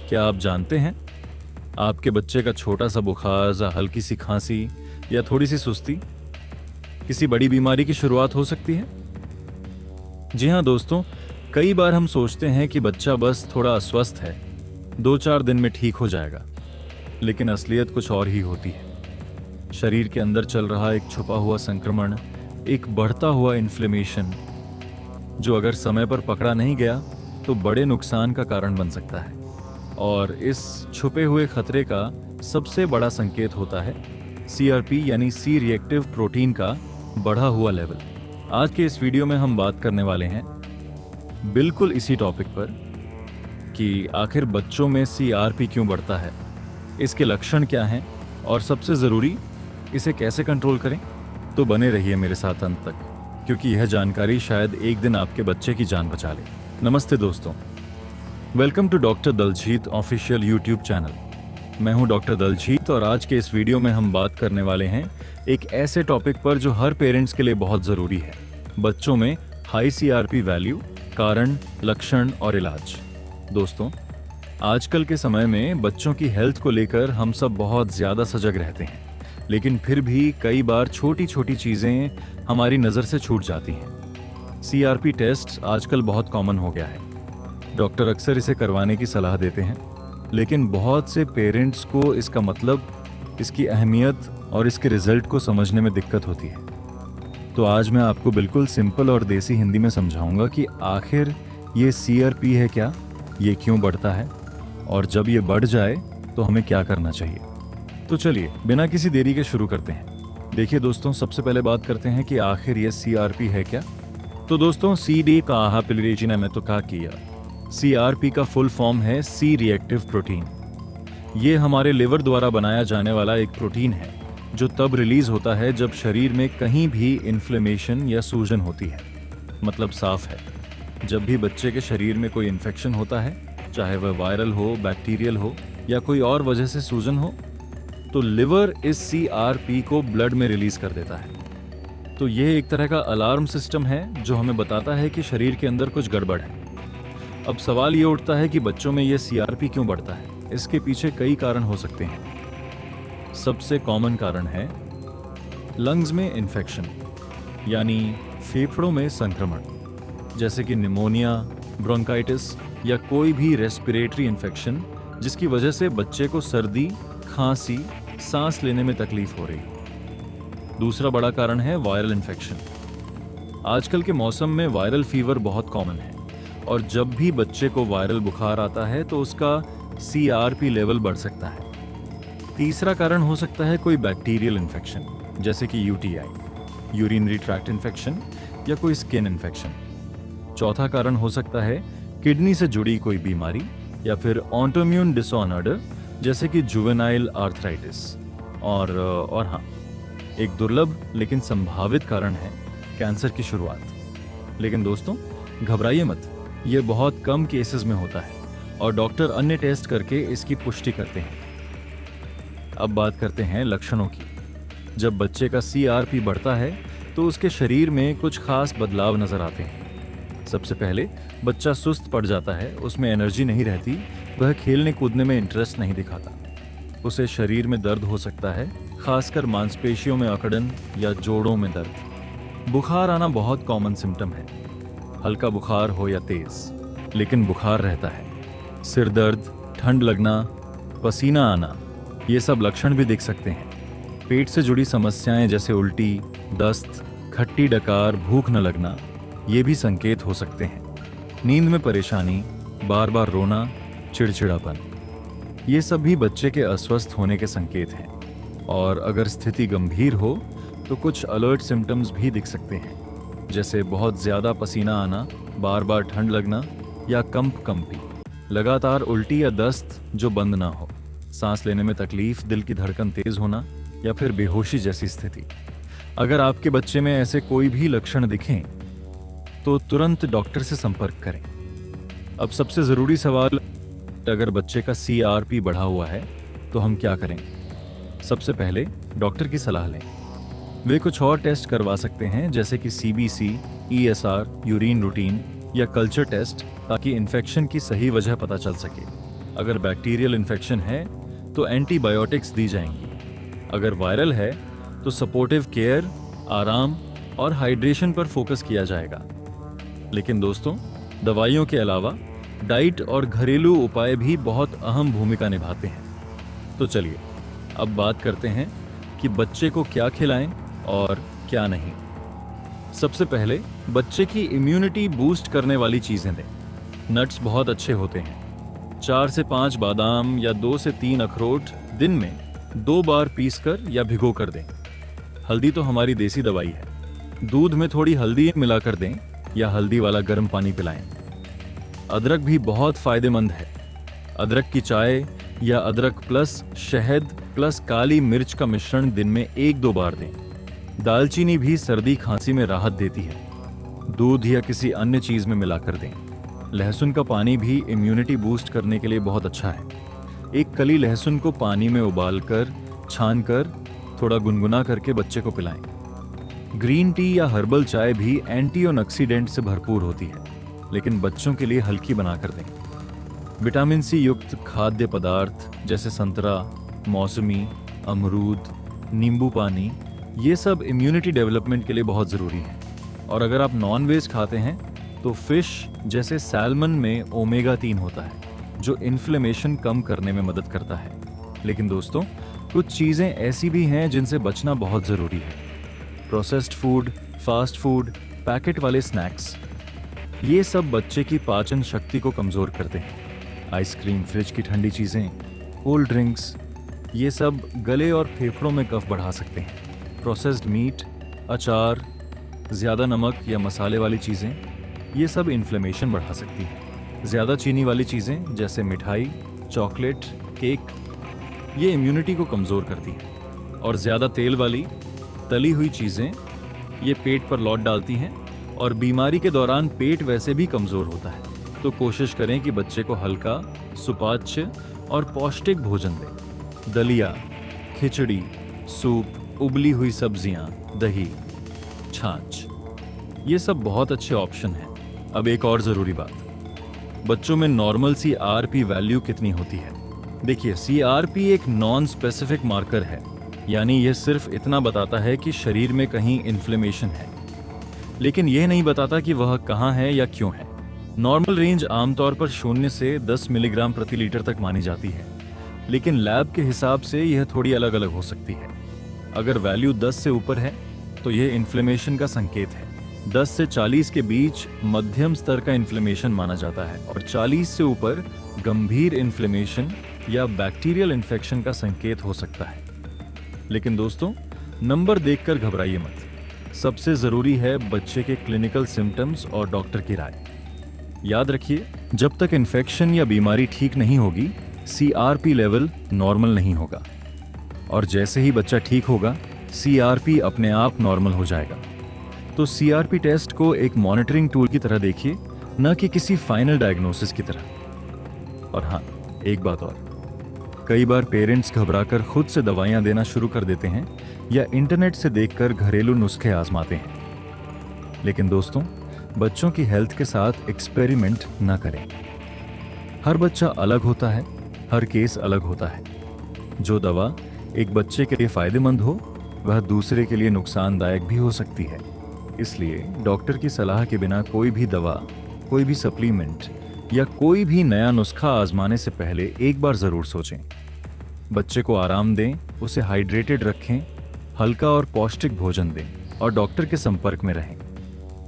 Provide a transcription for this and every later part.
क्या आप जानते हैं आपके बच्चे का छोटा सा बुखार या हल्की सी खांसी या थोड़ी सी सुस्ती किसी बड़ी बीमारी की शुरुआत हो सकती है? जी हाँ दोस्तों, कई बार हम सोचते हैं कि बच्चा बस थोड़ा अस्वस्थ है, 2-4 दिन में ठीक हो जाएगा, लेकिन असलियत कुछ और ही होती है। शरीर के अंदर चल रहा एक छुपा हुआ संक्रमण, एक बढ़ता हुआ इन्फ्लेमेशन, जो अगर समय पर पकड़ा नहीं गया तो बड़े नुकसान का कारण बन सकता है। और इस छुपे हुए खतरे का सबसे बड़ा संकेत होता है CRP यानी सी रिएक्टिव प्रोटीन का बढ़ा हुआ लेवल। आज के इस वीडियो में हम बात करने वाले हैं बिल्कुल इसी टॉपिक पर कि आखिर बच्चों में CRP क्यों बढ़ता है, इसके लक्षण क्या हैं और सबसे ज़रूरी इसे कैसे कंट्रोल करें। तो बने रहिए मेरे साथ अंत तक, क्योंकि यह जानकारी शायद एक दिन आपके बच्चे की जान बचा ले। नमस्ते दोस्तों, welcome to doctor Daljit official YouTube channel. मैं हूं डॉक्टर दलजीत और आज के इस वीडियो में हम बात करने वाले हैं एक ऐसे टॉपिक पर जो हर पेरेंट्स के लिए बहुत ज़रूरी है, बच्चों में हाई CRP वैल्यू, कारण, लक्षण और इलाज। दोस्तों, आजकल के समय में बच्चों की हेल्थ को लेकर हम सब बहुत ज़्यादा सजग रहते हैं, लेकिन फिर भी कई बार छोटी छोटी चीज़ें हमारी नज़र से छूट जाती हैं। CRP टेस्ट आजकल बहुत कॉमन हो गया है, डॉक्टर अक्सर इसे करवाने की सलाह देते हैं, लेकिन बहुत से पेरेंट्स को इसका मतलब, इसकी अहमियत और इसके रिजल्ट को समझने में दिक्कत होती है। तो आज मैं आपको बिल्कुल सिंपल और देसी हिंदी में समझाऊंगा कि आखिर ये CRP है क्या, ये क्यों बढ़ता है और जब ये बढ़ जाए तो हमें क्या करना चाहिए। तो चलिए बिना किसी देरी के शुरू करते हैं। देखिए दोस्तों, सबसे पहले बात करते हैं कि आखिर ये CRP है क्या। तो दोस्तों, CD का आहा पिलरेजिना में तो कहा किया। CRP का फुल फॉर्म है सी रिएक्टिव प्रोटीन। ये हमारे लिवर द्वारा बनाया जाने वाला एक प्रोटीन है जो तब रिलीज होता है जब शरीर में कहीं भी इन्फ्लेमेशन या सूजन होती है। मतलब साफ है, जब भी बच्चे के शरीर में कोई इन्फेक्शन होता है, चाहे वह वायरल हो, बैक्टीरियल हो या कोई और वजह से सूजन हो, तो लिवर इस CRP को ब्लड में रिलीज कर देता है। तो यह एक तरह का अलार्म सिस्टम है जो हमें बताता है कि शरीर के अंदर कुछ गड़बड़ है। अब सवाल ये उठता है कि बच्चों में यह CRP क्यों बढ़ता है। इसके पीछे कई कारण हो सकते हैं। सबसे कॉमन कारण है लंग्स में इन्फेक्शन, यानी फेफड़ों में संक्रमण, जैसे कि निमोनिया, ब्रोंकाइटिस या कोई भी रेस्पिरेटरी इन्फेक्शन जिसकी वजह से बच्चे को सर्दी, खांसी, सांस लेने में तकलीफ हो रही। दूसरा बड़ा कारण है वायरल इन्फेक्शन। आजकल के मौसम में वायरल फीवर बहुत कॉमन है और जब भी बच्चे को वायरल बुखार आता है तो उसका CRP लेवल बढ़ सकता है। तीसरा कारण हो सकता है कोई बैक्टीरियल इन्फेक्शन, जैसे कि UTI, यूरिनरी ट्रैक्ट इन्फेक्शन या कोई स्किन इन्फेक्शन। चौथा कारण हो सकता है किडनी से जुड़ी कोई बीमारी या फिर ऑटोइम्यून डिसऑर्डर, जैसे कि जुवेनाइल आर्थराइटिस। और हाँ, एक दुर्लभ लेकिन संभावित कारण है कैंसर की शुरुआत। लेकिन दोस्तों, घबराइए मत, ये बहुत कम केसेस में होता है और डॉक्टर अन्य टेस्ट करके इसकी पुष्टि करते हैं। अब बात करते हैं लक्षणों की। जब बच्चे का CRP बढ़ता है तो उसके शरीर में कुछ खास बदलाव नजर आते हैं। सबसे पहले बच्चा सुस्त पड़ जाता है, उसमें एनर्जी नहीं रहती, वह खेलने कूदने में इंटरेस्ट नहीं दिखाता। उसे शरीर में दर्द हो सकता है, खासकर मांसपेशियों में अकड़न या जोड़ों में दर्द। बुखार आना बहुत कॉमन सिम्टम है, हल्का बुखार हो या तेज, लेकिन बुखार रहता है। सिर दर्द, ठंड लगना, पसीना आना, ये सब लक्षण भी दिख सकते हैं। पेट से जुड़ी समस्याएं जैसे उल्टी, दस्त, खट्टी डकार, भूख न लगना, ये भी संकेत हो सकते हैं। नींद में परेशानी, बार बार रोना, चिड़चिड़ापन, ये सब भी बच्चे के अस्वस्थ होने के संकेत हैं। और अगर स्थिति गंभीर हो तो कुछ अलर्ट सिम्टम्स भी दिख सकते हैं, जैसे बहुत ज़्यादा पसीना आना, बार बार ठंड लगना या कंपी, लगातार उल्टी या दस्त जो बंद ना हो, सांस लेने में तकलीफ, दिल की धड़कन तेज होना या फिर बेहोशी जैसी स्थिति। अगर आपके बच्चे में ऐसे कोई भी लक्षण दिखें तो तुरंत डॉक्टर से संपर्क करें। अब सबसे ज़रूरी सवाल, अगर बच्चे का CRP बढ़ा हुआ है तो हम क्या करें। सबसे पहले डॉक्टर की सलाह लें। वे कुछ और टेस्ट करवा सकते हैं, जैसे कि CBC, ESR, यूरिन रूटीन या कल्चर टेस्ट, ताकि इन्फेक्शन की सही वजह पता चल सके। अगर बैक्टीरियल इन्फेक्शन है तो एंटीबायोटिक्स दी जाएंगी। अगर वायरल है तो सपोर्टिव केयर, आराम और हाइड्रेशन पर फोकस किया जाएगा। लेकिन दोस्तों, दवाइयों के अलावा डाइट और घरेलू उपाय भी बहुत अहम भूमिका निभाते हैं। तो चलिए अब बात करते हैं कि बच्चे को क्या खिलाएं और क्या नहीं। सबसे पहले बच्चे की इम्यूनिटी बूस्ट करने वाली चीजें दें। नट्स बहुत अच्छे होते हैं। 4 से 5 बादाम या 2 से 3 अखरोट दिन में 2 बार पीसकर या भिगो कर दें। हल्दी तो हमारी देसी दवाई है। दूध में थोड़ी हल्दी मिलाकर दें या हल्दी वाला गर्म पानी पिलाएं। अदरक भी बहुत फायदेमंद है। अदरक की चाय या अदरक प्लस शहद प्लस काली मिर्च का मिश्रण दिन में 1-2 बार दें। दालचीनी भी सर्दी खांसी में राहत देती है। दूध या किसी अन्य चीज में मिलाकर दें। लहसुन का पानी भी इम्यूनिटी बूस्ट करने के लिए बहुत अच्छा है। एक कली लहसुन को पानी में उबालकर छानकर थोड़ा गुनगुना करके बच्चे को पिलाएं। ग्रीन टी या हर्बल चाय भी एंटीऑक्सीडेंट से भरपूर होती है, लेकिन बच्चों के लिए हल्की बनाकर दें। विटामिन सी युक्त खाद्य पदार्थ जैसे संतरा, मौसमी, अमरूद, नींबू पानी, ये सब इम्यूनिटी डेवलपमेंट के लिए बहुत ज़रूरी है। और अगर आप नॉन वेज खाते हैं तो फिश जैसे सैल्मन में ओमेगा 3 होता है, जो इन्फ्लेमेशन कम करने में मदद करता है। लेकिन दोस्तों, कुछ चीज़ें ऐसी भी हैं जिनसे बचना बहुत ज़रूरी है। Processed food, fast food, packet वाले स्नैक्स, ये सब बच्चे की पाचन शक्ति को कमज़ोर करते हैं। आइसक्रीम, फ्रिज की ठंडी चीज़ें, कोल्ड ड्रिंक्स, ये सब गले और फेफड़ों में कफ बढ़ा सकते हैं। प्रोसेस्ड मीट, अचार, ज़्यादा नमक या मसाले वाली चीज़ें, ये सब इन्फ्लेमेशन बढ़ा सकती हैं। ज़्यादा चीनी वाली चीज़ें जैसे मिठाई, चॉकलेट, केक, ये इम्यूनिटी को कमज़ोर करती हैं। और ज़्यादा तेल वाली तली हुई चीज़ें ये पेट पर लौट डालती हैं और बीमारी के दौरान पेट वैसे भी कमज़ोर होता है। तो कोशिश करें कि बच्चे को हल्का, सुपाच्य और पौष्टिक भोजन दें। दलिया, खिचड़ी, सूप, उबली हुई सब्जियां, दही, छाछ, ये सब बहुत अच्छे ऑप्शन हैं। अब एक और ज़रूरी बात, बच्चों में नॉर्मल CRP वैल्यू कितनी होती है। देखिए, CRP एक नॉन स्पेसिफिक मार्कर है, यानी यह सिर्फ इतना बताता है कि शरीर में कहीं इन्फ्लेमेशन है, लेकिन यह नहीं बताता कि वह कहाँ है या क्यों है। नॉर्मल रेंज आमतौर पर 0 से 10 मिलीग्राम प्रति लीटर तक मानी जाती है, लेकिन लैब के हिसाब से यह थोड़ी अलग अलग हो सकती है। अगर वैल्यू 10 से ऊपर है तो यह इन्फ्लेमेशन का संकेत है। 10 से 40 के बीच मध्यम स्तर का इन्फ्लेमेशन माना जाता है और 40 से ऊपर गंभीर इन्फ्लेमेशन या बैक्टीरियल इन्फेक्शन का संकेत हो सकता है। लेकिन दोस्तों, नंबर देखकर घबराइए मत। सबसे जरूरी है बच्चे के क्लिनिकल सिम्टम्स और डॉक्टर की राय। याद रखिए, जब तक इन्फेक्शन या बीमारी ठीक नहीं होगी, CRP लेवल नॉर्मल नहीं होगा। और जैसे ही बच्चा ठीक होगा, CRP अपने आप नॉर्मल हो जाएगा। तो CRP टेस्ट को एक मॉनिटरिंग टूल की तरह देखिए, न कि किसी फाइनल डायग्नोसिस की तरह। और हाँ, एक बात और, कई बार पेरेंट्स घबराकर खुद से दवाइयाँ देना शुरू कर देते हैं या इंटरनेट से देखकर घरेलू नुस्खे आजमाते हैं। लेकिन दोस्तों, बच्चों की हेल्थ के साथ एक्सपेरिमेंट ना करें। हर बच्चा अलग होता है, हर केस अलग होता है। जो दवा एक बच्चे के लिए फायदेमंद हो, वह दूसरे के लिए नुकसानदायक भी हो सकती है। इसलिए डॉक्टर की सलाह के बिना कोई भी दवा, कोई भी सप्लीमेंट या कोई भी नया नुस्खा आजमाने से पहले एक बार जरूर सोचें। बच्चे को आराम दें, उसे हाइड्रेटेड रखें, हल्का और पौष्टिक भोजन दें और डॉक्टर के संपर्क में रहें।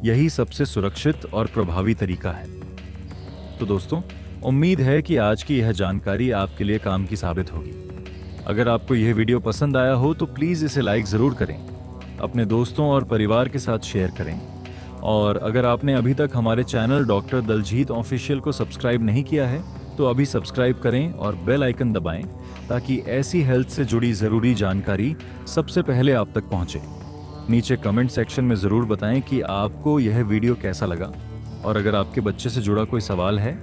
यही सबसे सुरक्षित और प्रभावी तरीका है। तो दोस्तों, उम्मीद है कि आज की यह जानकारी आपके लिए काम की साबित होगी। अगर आपको यह वीडियो पसंद आया हो तो प्लीज़ इसे लाइक ज़रूर करें, अपने दोस्तों और परिवार के साथ शेयर करें। और अगर आपने अभी तक हमारे चैनल डॉक्टर दलजीत ऑफिशियल को सब्सक्राइब नहीं किया है तो अभी सब्सक्राइब करें और बेल आइकन दबाएं, ताकि ऐसी हेल्थ से जुड़ी ज़रूरी जानकारी सबसे पहले आप तक पहुंचे। नीचे कमेंट सेक्शन में ज़रूर बताएं कि आपको यह वीडियो कैसा लगा, और अगर आपके बच्चे से जुड़ा कोई सवाल है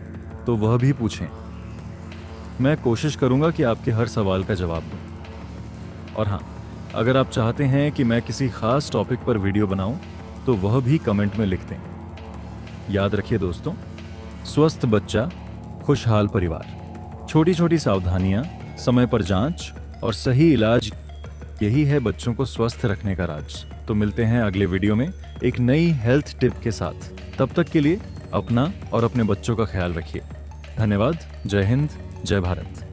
तो वह भी पूछें। मैं कोशिश करूंगा कि आपके हर सवाल का जवाब दूं। और हाँ, अगर आप चाहते हैं कि मैं किसी खास टॉपिक पर वीडियो बनाऊं तो वह भी कमेंट में लिख दें। याद रखिए दोस्तों, स्वस्थ बच्चा, खुशहाल परिवार। छोटी छोटी सावधानियां, समय पर जांच और सही इलाज, यही है बच्चों को स्वस्थ रखने का राज। तो मिलते हैं अगले वीडियो में एक नई हेल्थ टिप के साथ। तब तक के लिए अपना और अपने बच्चों का ख्याल रखिए। धन्यवाद। जय हिंद, जय भारत।